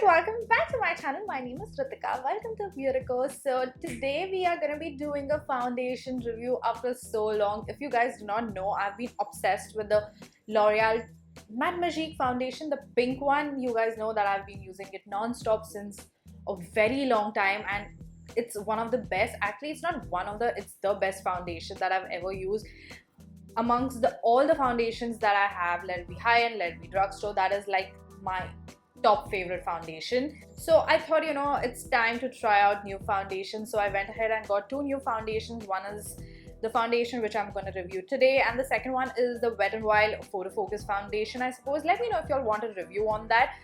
welcome back to my channel. My name is Ritika. Welcome to Beautico. So today we are going to be doing a foundation review after so long. If you guys do not know, I've been obsessed with the L'Oreal Matte Magique foundation, the pink one. You guys know that I've been using it non-stop since a very long time, and it's one of the best. Actually, it's not one of the, it's the best foundation that I've ever used amongst all the foundations that I have. Let it be high-end, let it be drugstore, that is like my top favorite foundation. So I thought, it's time to try out new foundations. So I went ahead and got two new foundations. One is the foundation which I'm going to review today, and the second one is the Wet n Wild Photo Focus foundation, I suppose. Let me know if y'all want a review on that,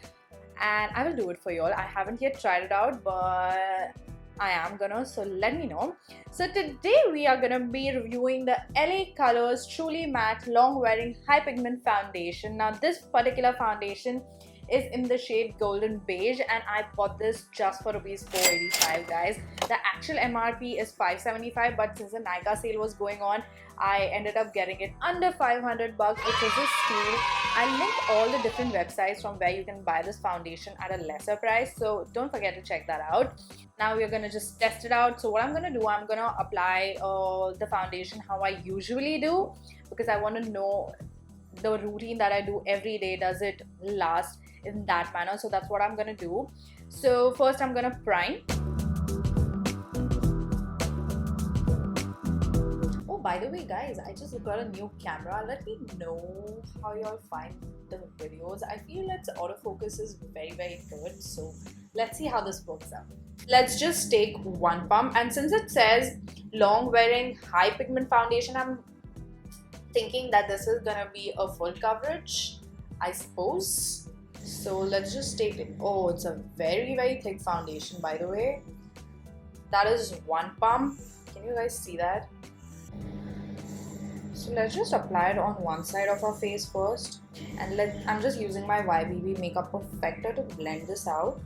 and I will do it for y'all. I haven't yet tried it out, but I am gonna, so let me know. So today we are gonna be reviewing the LA Colors Truly Matte Long Wearing High Pigment Foundation. Now this particular foundation is in the shade Golden Beige, and I bought this just for rupees 485, guys. The actual MRP is 575, but since the Nykaa sale was going on, I ended up getting it under 500 bucks, which is a steal. I'll link all the different websites from where you can buy this foundation at a lesser price, so don't forget to check that out. Now we're gonna just test it out. So what I'm gonna do, I'm gonna apply the foundation how I usually do, because I want to know the routine that I do every day, does it last in that manner. So that's what I'm gonna do. So first I'm gonna prime. Oh, by the way guys, I just got a new camera. Let me know how y'all find the videos. I feel its autofocus is very good, so let's see how this works out. Let's just take one pump, and since it says long wearing high pigment foundation, I'm thinking that this is gonna be a full coverage, I suppose. So let's just take it. Oh, it's a very thick foundation, by the way. That is one pump. Can you guys see that? So let's just apply it on one side of our face first, and I'm just using my YBB Makeup Perfector to blend this out.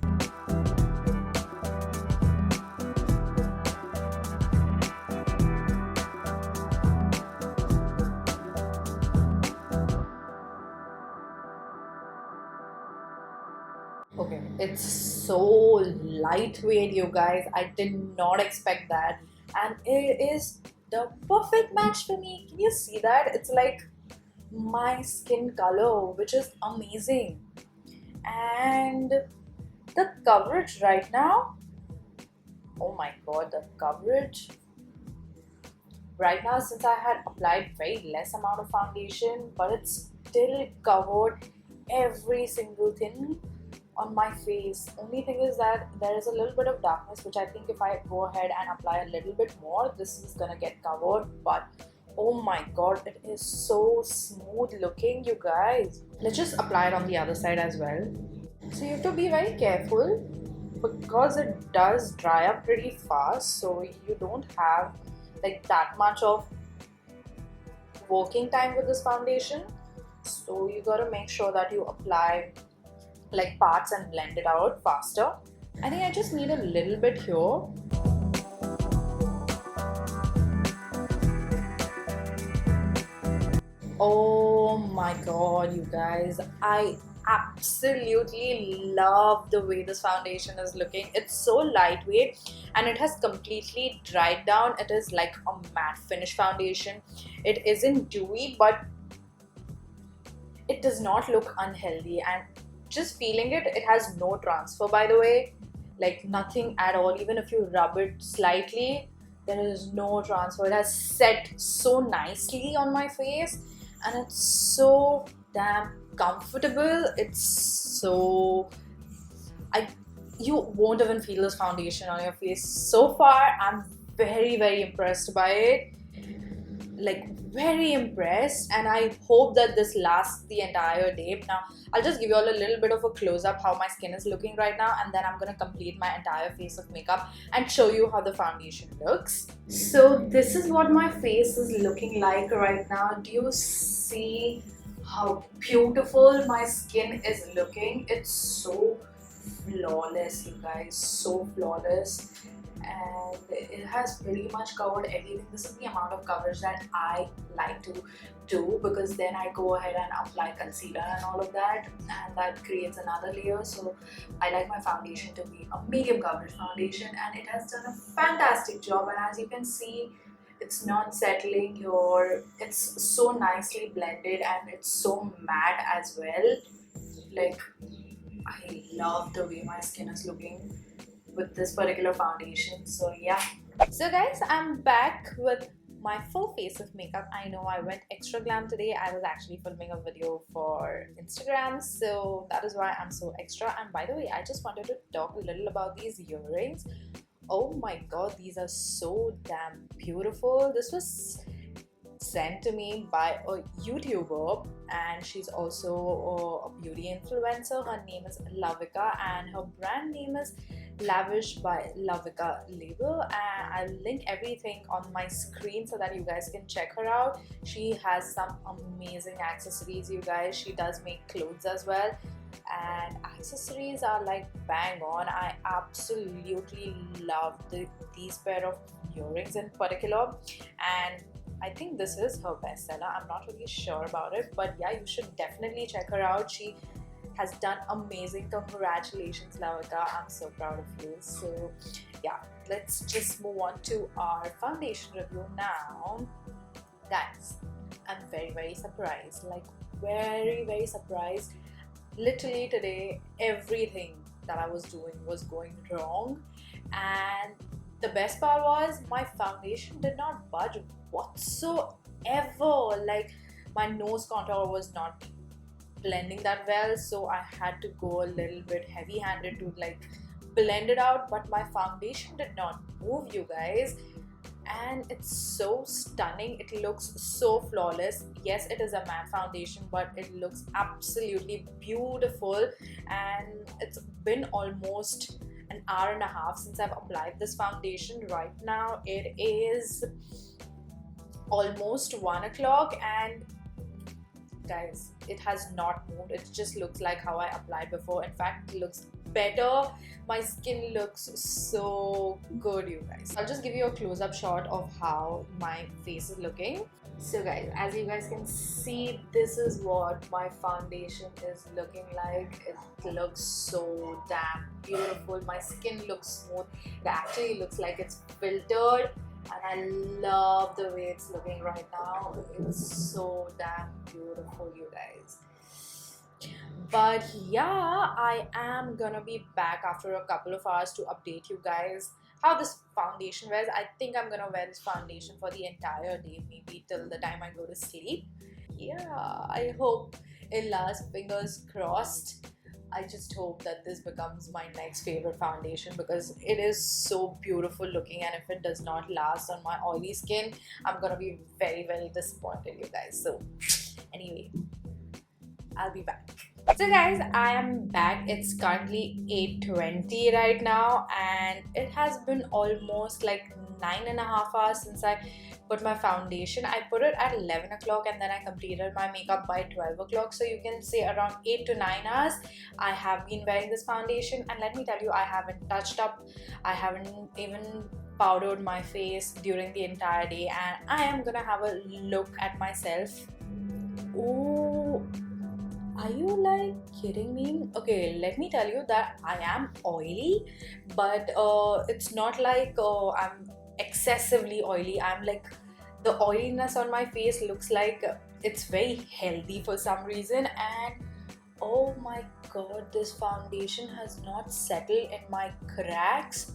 Okay, it's so lightweight, you guys. I did not expect that, and it is the perfect match for me. Can you see that? It's like my skin color, which is amazing. And the coverage right now, oh my god, the coverage right now, since I had applied very less amount of foundation, but it's still covered every single thing on my face. Only thing is that there is a little bit of darkness, which I think if I go ahead and apply a little bit more, this is gonna get covered. But oh my god, it is so smooth looking, you guys. Let's just apply it on the other side as well. So you have to be very careful, because it does dry up pretty fast, so you don't have like that much of working time with this foundation. So you gotta make sure that you apply like parts and blend it out faster. I think I just need a little bit here. Oh my god, you guys, I absolutely love the way this foundation is looking. It's so lightweight and it has completely dried down. It is like a matte finish foundation. It isn't dewy, but it does not look unhealthy, and just feeling it, it has no transfer, by the way, like nothing at all. Even if you rub it slightly, there is no transfer. It has set so nicely on my face, and it's so damn comfortable. It's so, you won't even feel this foundation on your face. So far I'm very impressed by it, like very impressed, and I hope that this lasts the entire day. Now I'll just give you all a little bit of a close-up how my skin is looking right now, and then I'm gonna complete my entire face of makeup and show you how the foundation looks. So this is what my face is looking like right now. Do you see how beautiful my skin is looking? It's so flawless, you guys, so flawless. and it has pretty much covered everything. This is the amount of coverage that I like to do, because then I go ahead and apply concealer and all of that, and that creates another layer. So I like my foundation to be a medium coverage foundation, and it has done a fantastic job. And as you can see, it's not settling here. It's so nicely blended and it's so matte as well. Like, I love the way my skin is looking with this particular foundation. So yeah. So guys, I'm back with my full face of makeup. I know I went extra glam today. I was actually filming a video for Instagram, so that is why I'm so extra. And by the way, I just wanted to talk a little about these earrings. Oh my god, these are so damn beautiful. This was sent to me by a YouTuber, and she's also a beauty influencer. Her name is Lavika and her brand name is Lavish by Lavika label, and I'll link everything on my screen so that you guys can check her out. She has some amazing accessories, you guys. She does make clothes as well, and accessories are like bang on. I absolutely love these pair of earrings in particular, and I think this is her bestseller. I'm not really sure about it, but yeah, you should definitely check her out. She has done amazing. Congratulations, Lavika. I'm so proud of you. So yeah, let's just move on to our foundation review now. Guys, I'm very surprised. Like, very surprised. Literally today, everything that I was doing was going wrong, and the best part was my foundation did not budge whatsoever. Like, my nose contour was not blending that well, so I had to go a little bit heavy handed to like blend it out, but my foundation did not move, you guys, and it's so stunning. It looks so flawless. Yes, it is a matte foundation, but it looks absolutely beautiful, and it's been almost an hour and a half since I've applied this foundation. Right now it is almost 1 o'clock, and guys, it has not moved. It just looks like how I applied before. In fact, it looks better. My skin looks so good, you guys. I'll just give you a close-up shot of how my face is looking. So guys, as you guys can see, this is what my foundation is looking like. It looks so damn beautiful. My skin looks smooth. It actually looks like it's filtered, and I love the way it's looking right now. It's so damn beautiful, you guys. But yeah, I am gonna be back after a couple of hours to update you guys how this foundation wears. I think I'm gonna wear this foundation for the entire day, maybe till the time I go to sleep. Yeah, I hope it lasts. Fingers crossed. I just hope that this becomes my next favorite foundation, because it is so beautiful looking, and if it does not last on my oily skin, I'm gonna be very disappointed, you guys. So anyway, I'll be back. So guys, I am back. It's currently 8:20 right now, and it has been almost like 9.5 hours since I put my foundation. I put it at 11 o'clock, and then I completed my makeup by 12 o'clock. So you can say around 8 to 9 hours I have been wearing this foundation, and let me tell you, I haven't touched up. I haven't even powdered my face during the entire day, and I am gonna have a look at myself. Oh, are you like kidding me? Okay, let me tell you that I am oily, but it's not like I'm excessively oily. I'm like, the oiliness on my face looks like it's very healthy for some reason, and oh my god, this foundation has not settled in my cracks,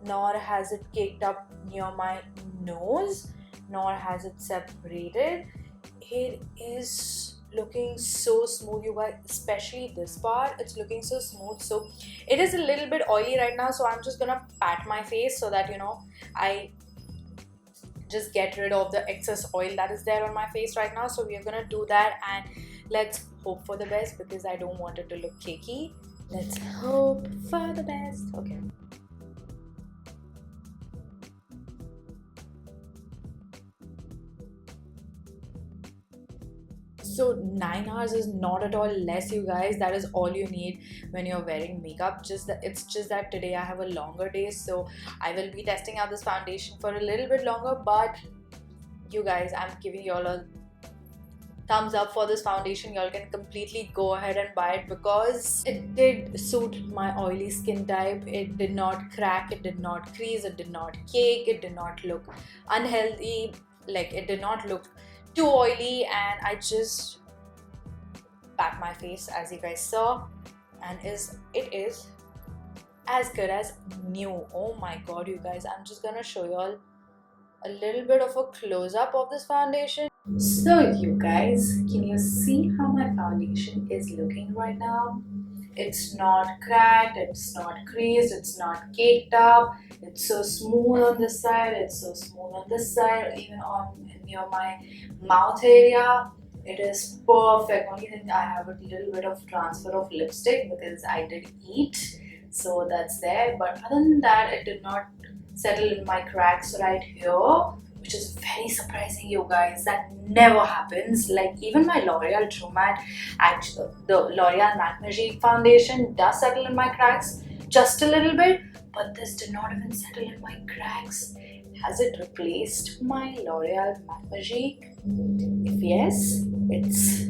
nor has it caked up near my nose, nor has it separated. It is looking so smooth, you guys, especially this part. It's looking so smooth. So it is a little bit oily right now, so I'm just gonna pat my face so that, you know, I just get rid of the excess oil that is there on my face right now. So we are gonna do that, and let's hope for the best, because I don't want it to look cakey. Let's hope for the best. Okay. So 9 hours is not at all less, you guys. That is all you need when you're wearing makeup. It's just that today I have a longer day, so I will be testing out this foundation for a little bit longer. But you guys, I'm giving y'all a thumbs up for this foundation. Y'all can completely go ahead and buy it because it did suit my oily skin type. It did not crack, it did not crease, it did not cake, it did not look unhealthy, like it did not look too oily, and I just packed my face as you guys saw, and it is as good as new. Oh my god, you guys, I'm just gonna show y'all a little bit of a close-up of this foundation. So you guys, can you see how my foundation is looking right now? It's not cracked, it's not creased, it's not caked up. It's so smooth on this side, it's so smooth on this side, even on near my mouth area. It is perfect. Only thing, I have a little bit of transfer of lipstick because I did eat, so that's there. But other than that, it did not settle in my cracks right here, which is very surprising, you guys. That never happens. Like even my L'Oreal True Matte, actually the L'Oreal Matte Magique foundation does settle in my cracks just a little bit, but this did not even settle in my cracks. Has it replaced my L'Oreal Matte Magique? If yes, it's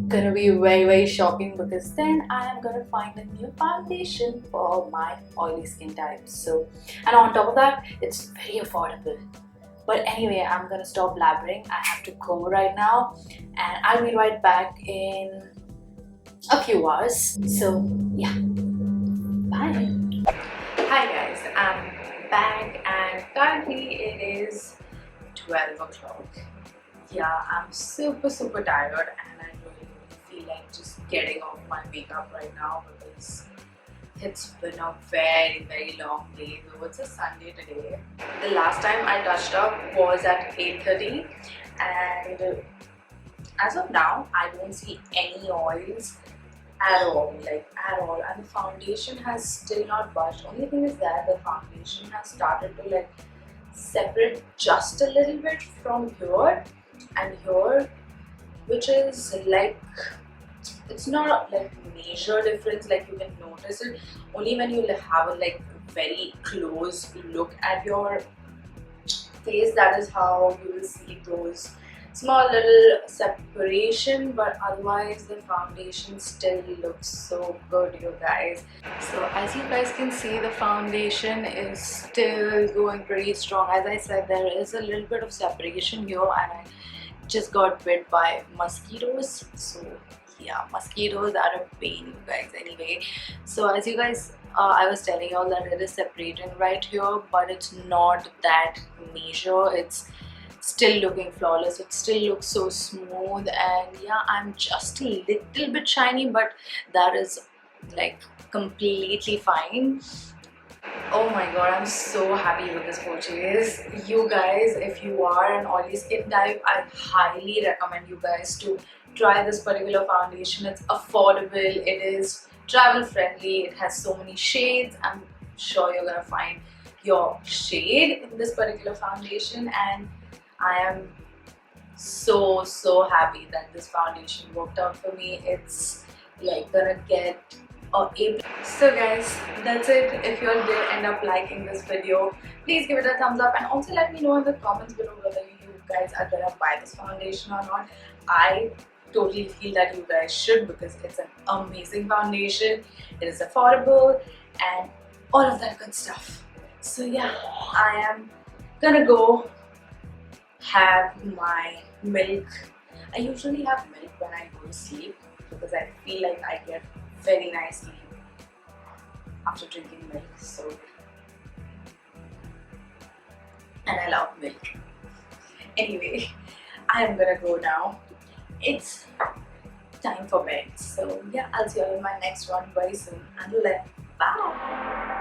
gonna be very shocking, because then I am gonna find a new foundation for my oily skin type. So, and on top of that, it's very affordable. But anyway, I'm gonna stop blabbering. I have to go right now, and I'll be right back in a few hours. So yeah, bye. Hi guys, I'm back, and currently it is 12 o'clock. Yeah, I'm super tired, and I really feel like just getting off my makeup right now because it's been a very long day. Though it's a Sunday today. The last time I touched up was at 8:30, and as of now I don't see any oils at all, like at all, and the foundation has still not budged. Only thing is that the foundation has started to like separate just a little bit from here and here, which is like, it's not like major difference, like you can notice it only when you have a like very close look at your face. That is how you will see those small little separation, but otherwise the foundation still looks so good, you guys. So as you guys can see, the foundation is still going pretty strong. As I said, there is a little bit of separation here, and I just got bit by mosquitoes. So yeah, mosquitoes are a pain, you guys. Anyway, so as you guys, I was telling y'all that it is separating right here, but it's not that major. It's still looking flawless. It still looks so smooth, and yeah, I'm just a little bit shiny, but that is like completely fine. Oh my god, I'm so happy with this purchase. You guys, if you are an oily skin type, I highly recommend you guys to try this particular foundation. It's affordable, it is travel friendly, it has so many shades. I'm sure you're gonna find your shade in this particular foundation, and I am so happy that this foundation worked out for me. It's like gonna get a. So guys, that's it. If you all did end up liking this video, please give it a thumbs up, and also let me know in the comments below whether you guys are gonna buy this foundation or not. I totally feel that you guys should, because it's an amazing foundation, it is affordable, and all of that good stuff. So yeah, I am gonna go have my milk. I usually have milk when I go to sleep because I feel like I get very nice sleep after drinking milk. So, and I love milk. Anyway, I am gonna go now. It's time for bed. So yeah, I'll see you in my next one very soon. Until then, bye.